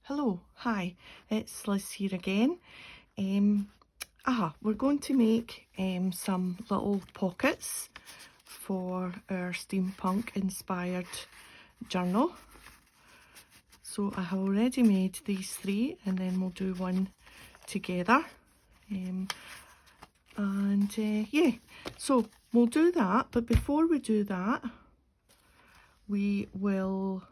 Hello, hi, it's Liz here again. We're going to make some little pockets for our steampunk inspired journal. So I have already made these three, and then we'll do one together. Yeah, so we'll do that, but before we do that, we will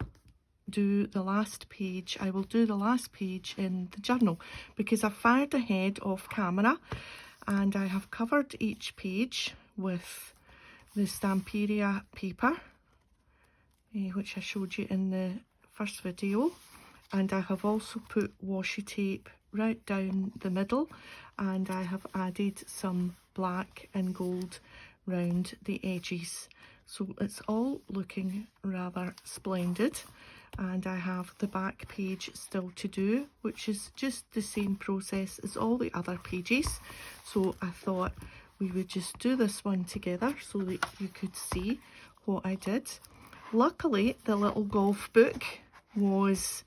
do the last page. I will do the last page in the journal because I've fired ahead off camera and I have covered each page with the Stamperia paper, which I showed you in the first video, and I have also put washi tape right down the middle, and I have added some black and gold round the edges, so it's all looking rather splendid. And I have the back page still to do, which is just the same process as all the other pages. So I thought we would just do this one together so that you could see what I did. Luckily, the little golf book was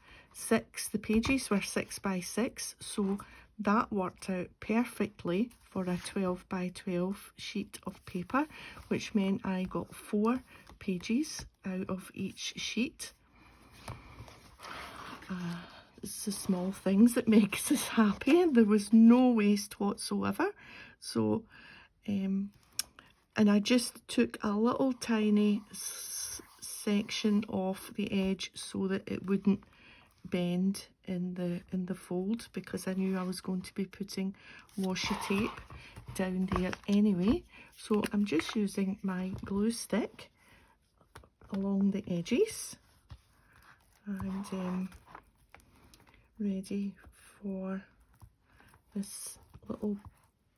the pages were 6 by 6, so that worked out perfectly for a 12 by 12 sheet of paper, which meant I got 4 pages out of each sheet. It's the small things that makes us happy, and there was no waste whatsoever. So and I just took a little tiny section off the edge so that it wouldn't bend in the fold, because I knew I was going to be putting washi tape down there anyway. So I'm just using my glue stick along the edges and ready for this little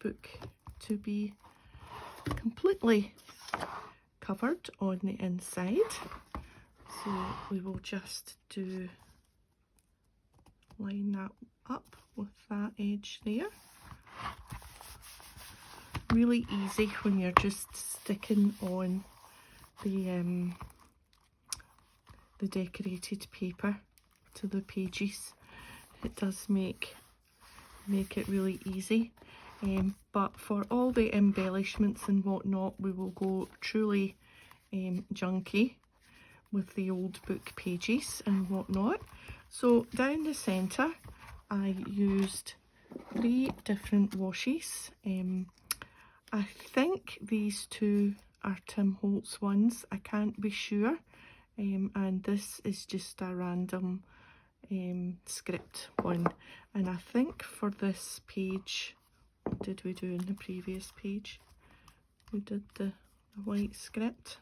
book to be completely covered on the inside. So we will just line that up with that edge there. Really easy when you're just sticking on the decorated paper to the pages. It does make it really easy, but for all the embellishments and whatnot, we will go truly junky with the old book pages and whatnot. So down the centre I used 3 different washes. I think these 2 are Tim Holtz ones, I can't be sure, and this is just a random script one. And I think for this page, what did we do in the previous page? We did the white script,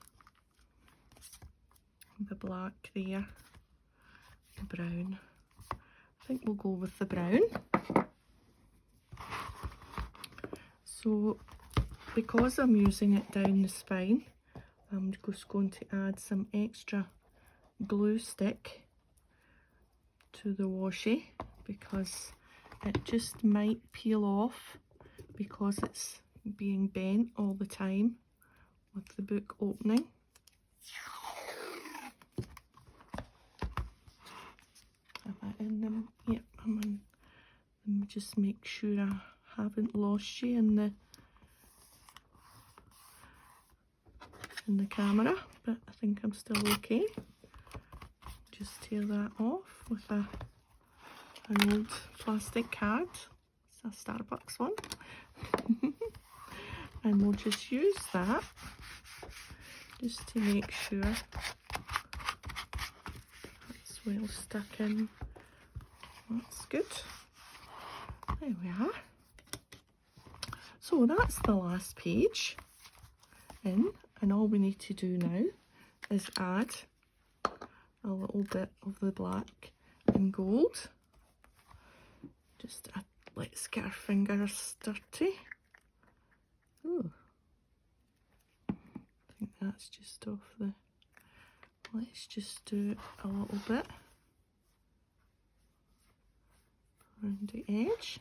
the black there, the brown. I think we'll go with the brown. So because I'm using it down the spine, I'm just going to add some extra glue stick to the washi, because it just might peel off because it's being bent all the time with the book opening. Am I in them? Yep, I'm in. Let me just make sure I haven't lost you in the camera, but I think I'm still okay. Just tear that off with an old plastic card. It's a Starbucks one. And we'll just use that just to make sure it's well stuck in. That's good. There we are. So that's the last page in, and all we need to do now is add a little bit of the black and gold. Just let's get our fingers dirty. Ooh. I think that's just off the... Let's just do a little bit around the edge.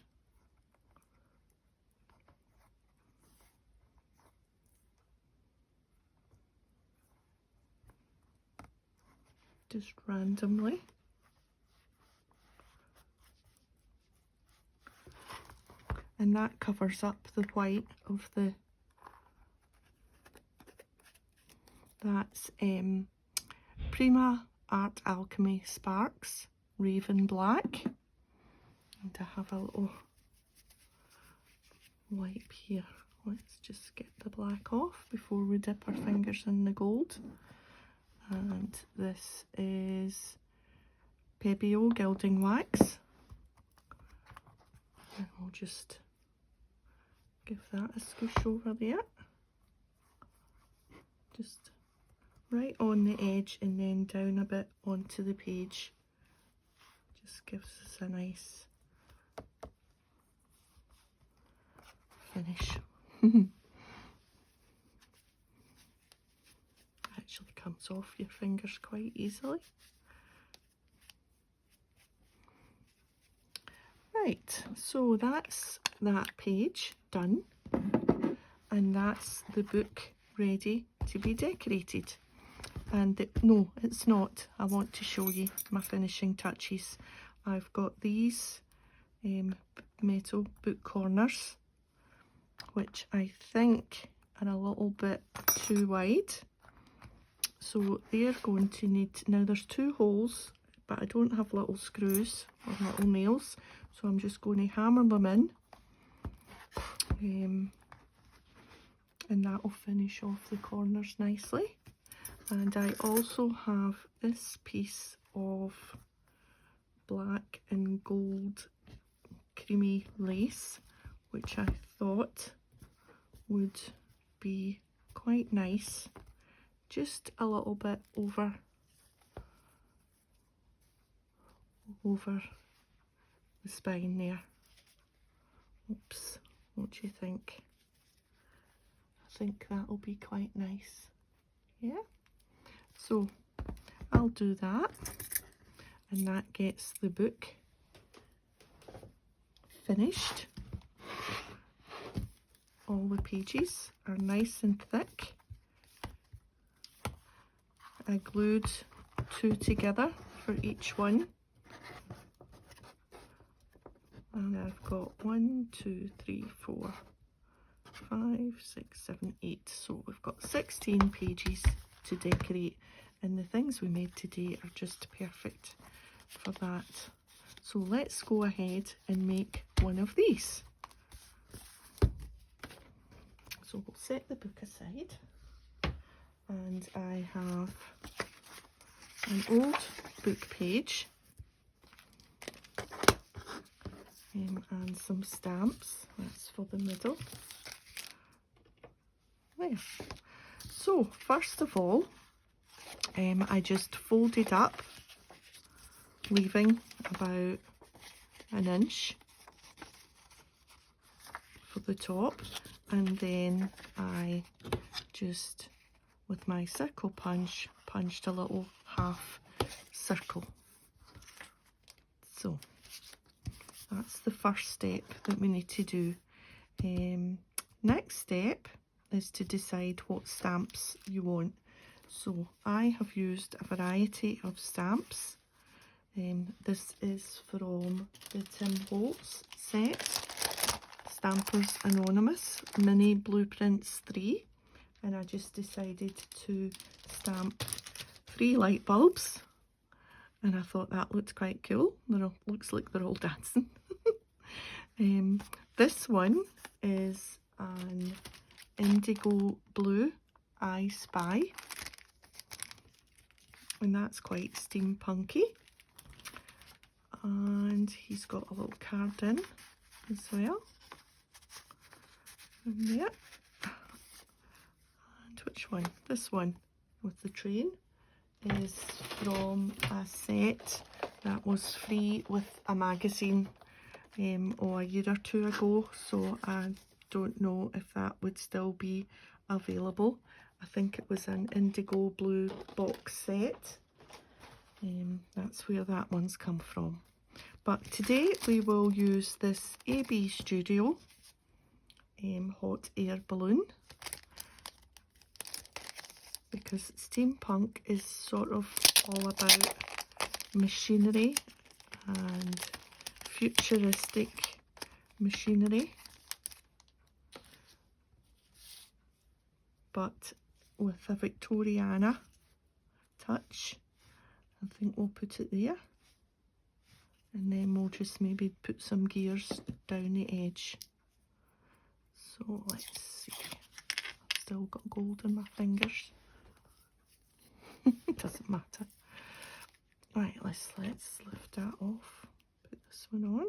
Just randomly. and that covers up the white of the, that's Prima ArtAlchemey Sparks Raven Black. And I have a little wipe here. Let's just get the black off before we dip our fingers in the gold. And this is Pebeo Gilding Wax. And we'll just give that a squish over there. Just right on the edge and then down a bit onto the page. Just gives us a nice finish. Actually comes off your fingers quite easily. Right, so that's that page done, and that's the book ready to be decorated. And no, it's not. I want to show you my finishing touches. I've got these metal book corners, which I think are a little bit too wide. So they're going to need, now there's 2 holes, but I don't have little screws or little nails, so I'm just going to hammer them in. And that will finish off the corners nicely. And I also have this piece of black and gold creamy lace, which I thought would be quite nice, just a little bit over the spine there. Oops, what do you think? I think that'll be quite nice. Yeah, so I'll do that, and that gets the book finished. All the pages are nice and thick. I glued 2 together for each one. And I've got 1, 2, 3, 4, 5, 6, 7, 8. So we've got 16 pages to decorate, and the things we made today are just perfect for that. So let's go ahead and make one of these. So we'll set the book aside, and I have an old book page and some stamps. That's for the middle. There. So first of all, I just folded up, leaving about 1 inch for the top, and then I just, with my circle punch, punched a little half circle. So that's the first step that we need to do. Next step is to decide what stamps you want. So I have used a variety of stamps. This is from the Tim Holtz set, Stampers Anonymous Mini Blueprints 3, and I just decided to stamp 3 light bulbs, and I thought that looked quite cool. Looks like they're all dancing. This one is an Indigo Blue I Spy, and that's quite steampunky. And he's got a little card in as well. And there. And which one? This one with the train is from a set that was free with a magazine a year or 2 ago, so I don't know if that would still be available. I think it was an Indigo Blue box set. That's where that one's come from. But today we will use this ABStudio hot air balloon, because steampunk is sort of all about machinery and futuristic machinery, but with a Victoriana touch. I think we'll put it there, and then we'll just maybe put some gears down the edge. So let's see, I've still got gold in my fingers. It doesn't matter. Right, let's lift that off, put this one on.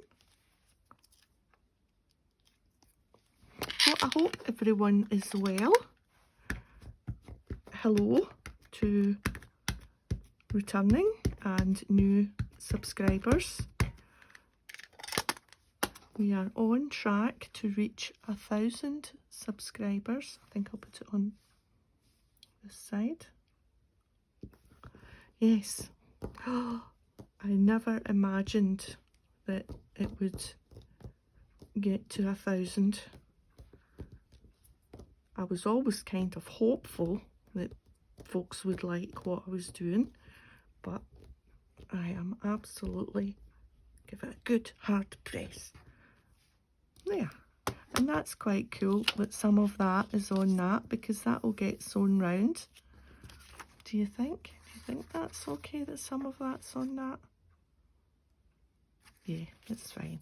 Well, I hope everyone is well. Hello to returning and new subscribers. We are on track to reach 1,000 subscribers. I think I'll put it on this side. Yes. I never imagined that it would get to 1,000. I was always kind of hopeful that folks would like what I was doing, but I am absolutely, give it a good hard press. There. And that's quite cool that some of that is on that, because that will get sewn round. Do you think? Do you think that's okay that some of that's on that? Yeah, it's fine.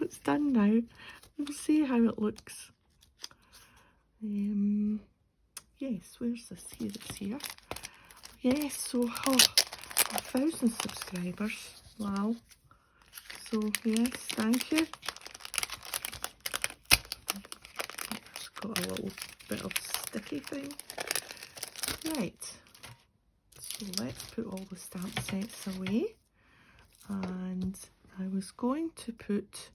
It's done now. We'll see how it looks. Yes, where's this? Here, it's here. Yes, so 1,000 subscribers. Wow. So yes, thank you. It's got a little bit of sticky thing. Right. So let's put all the stamp sets away. And I was going to put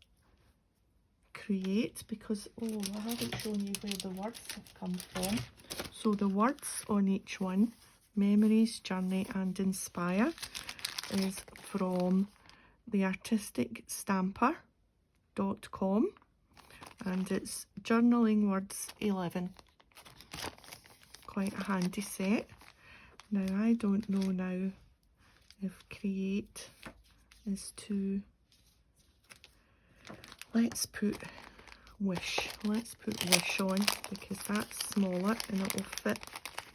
create, because I haven't shown you where the words have come from. So the words on each one, memories, journey and inspire, is from theartisticstamper.com, and it's journaling words 11. Quite a handy set. Now I don't know now if create is to, let's put wish. Let's put wish on, because that's smaller and it will fit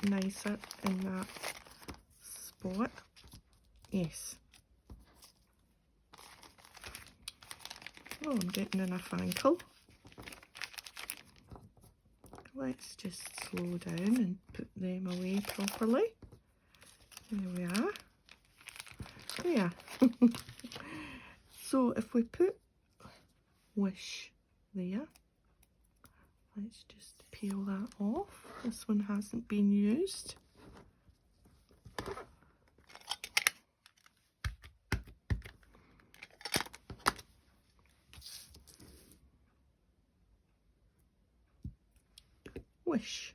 nicer in that spot. Yes. Oh, I'm getting enough ankle. Let's just slow down and put them away properly. There we are. There. So if we put wish there, let's just peel that off. This one hasn't been used. Wish.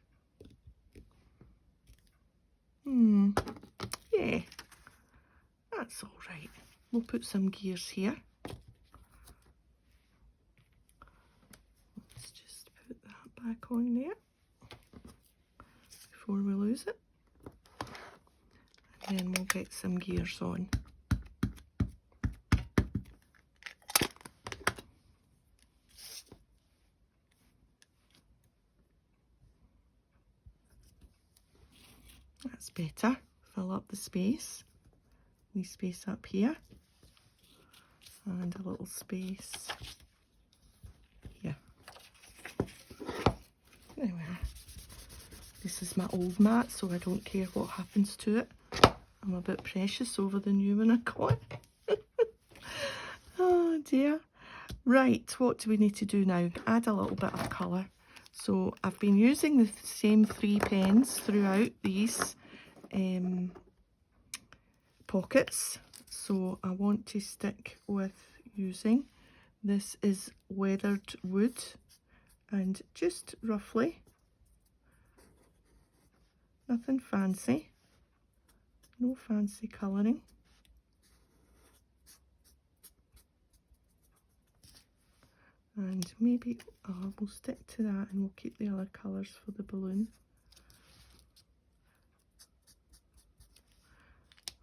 Yeah, that's all right. We'll put some gears here. Let's just put that back on there before we lose it. And then we'll get some gears on. That's better. Fill up the space. Wee space up here. And a little space here. There we are. This is my old mat, so I don't care what happens to it. I'm a bit precious over the new one I got. Oh dear. Right, what do we need to do now? Add a little bit of colour. So I've been using the same 3 pens throughout these pockets. So I want to stick with using, this is weathered wood, and just roughly, nothing fancy, no fancy colouring. And maybe we'll stick to that and we'll keep the other colours for the balloon.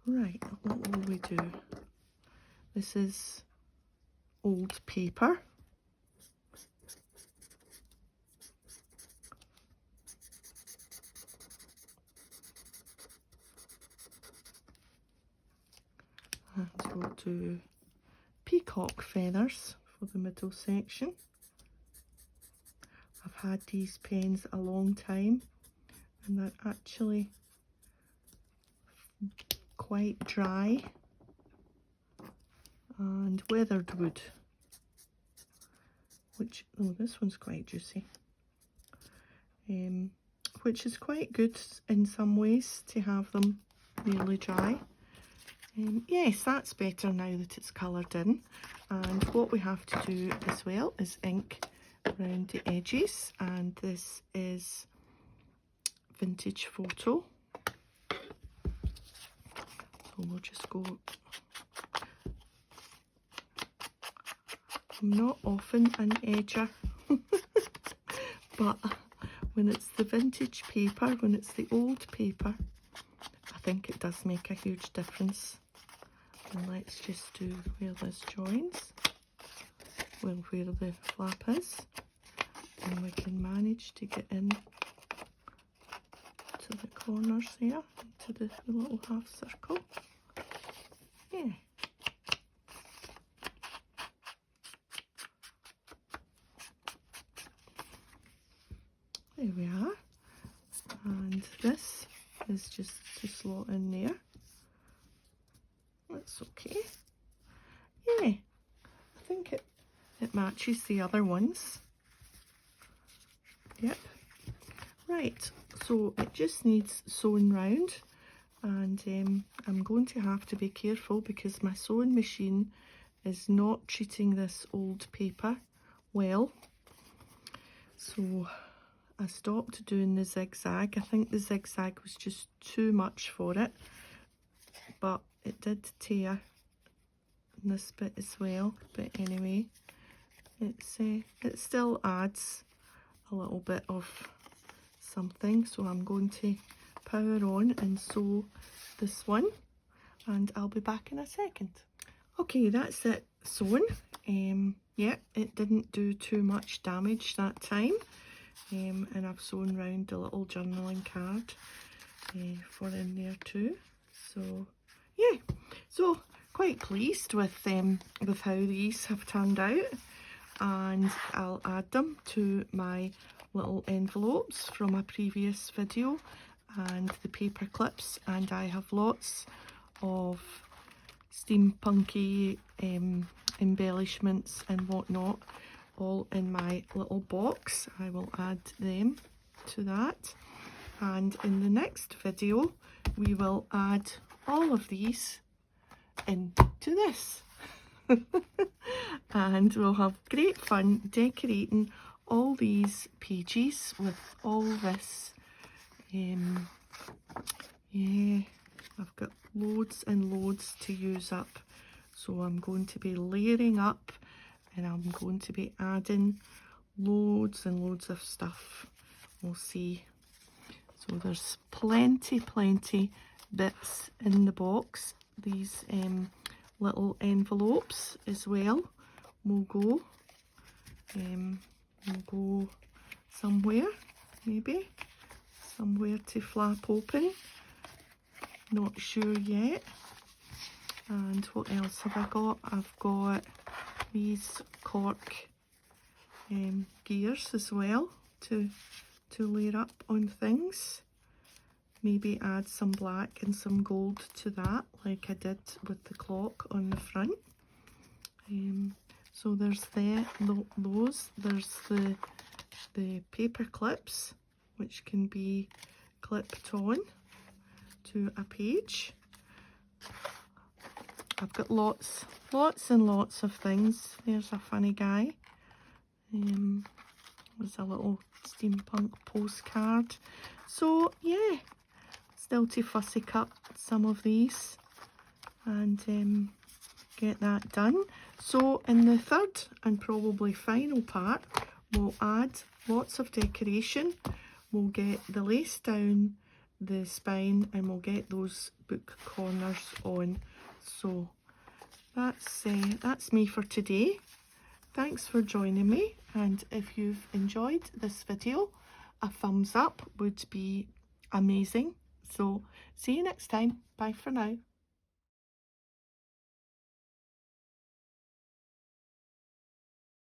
Right, what will we do? This is old paper. And we'll do peacock feathers for the middle section. I've had these pens a long time and they're actually quite dry, and weathered wood, which, oh, this one's quite juicy, which is quite good in some ways to have them nearly dry. Yes, that's better now that it's coloured in. And what we have to do as well is ink around the edges, and this is Vintage Photo. So we'll just go. I'm not often an edger, but when it's the vintage paper, when it's the old paper, I think it does make a huge difference. And let's just do where this joins, well, where the flap is, and we can manage to get in to the corners there, into the little half circle. Yeah. There we are. And this is just to slot in there. That's okay. Yeah, I think it matches the other ones. Yep. Right, so it just needs sewing round, and I'm going to have to be careful because my sewing machine is not treating this old paper well. So I stopped doing the zigzag. I think the zigzag was just too much for it, but it did tear in this bit as well. But anyway, it still adds a little bit of something. So I'm going to power on and sew this one, and I'll be back in a second. Okay, that's it sewn. Yeah, it didn't do too much damage that time. And I've sewn round a little journaling card for in there too. So yeah, so quite pleased with how these have turned out, and I'll add them to my little envelopes from a previous video and the paper clips, and I have lots of steampunky embellishments and whatnot all in my little box. I will add them to that, and in the next video we will add all of these into this and we'll have great fun decorating all these pages with all this. Yeah, I've got loads and loads to use up, so I'm going to be layering up, and I'm going to be adding loads and loads of stuff. We'll see. So there's plenty bits in the box. These little envelopes as well will go somewhere, maybe somewhere to flap open. Not sure yet. And what else have I got? I've got these cork gears as well to layer up on things. Maybe add some black and some gold to that, like I did with the clock on the front. So there's those. There's the paper clips, which can be clipped on to a page. I've got lots and lots of things. There's a funny guy. There's a little steampunk postcard. So yeah, still to fussy cut some of these and get that done. So in the third and probably final part, we'll add lots of decoration. We'll get the lace down the spine, and we'll get those book corners on. So that's me for today. Thanks for joining me, and if you've enjoyed this video, a thumbs up would be amazing. So see you next time. Bye for now.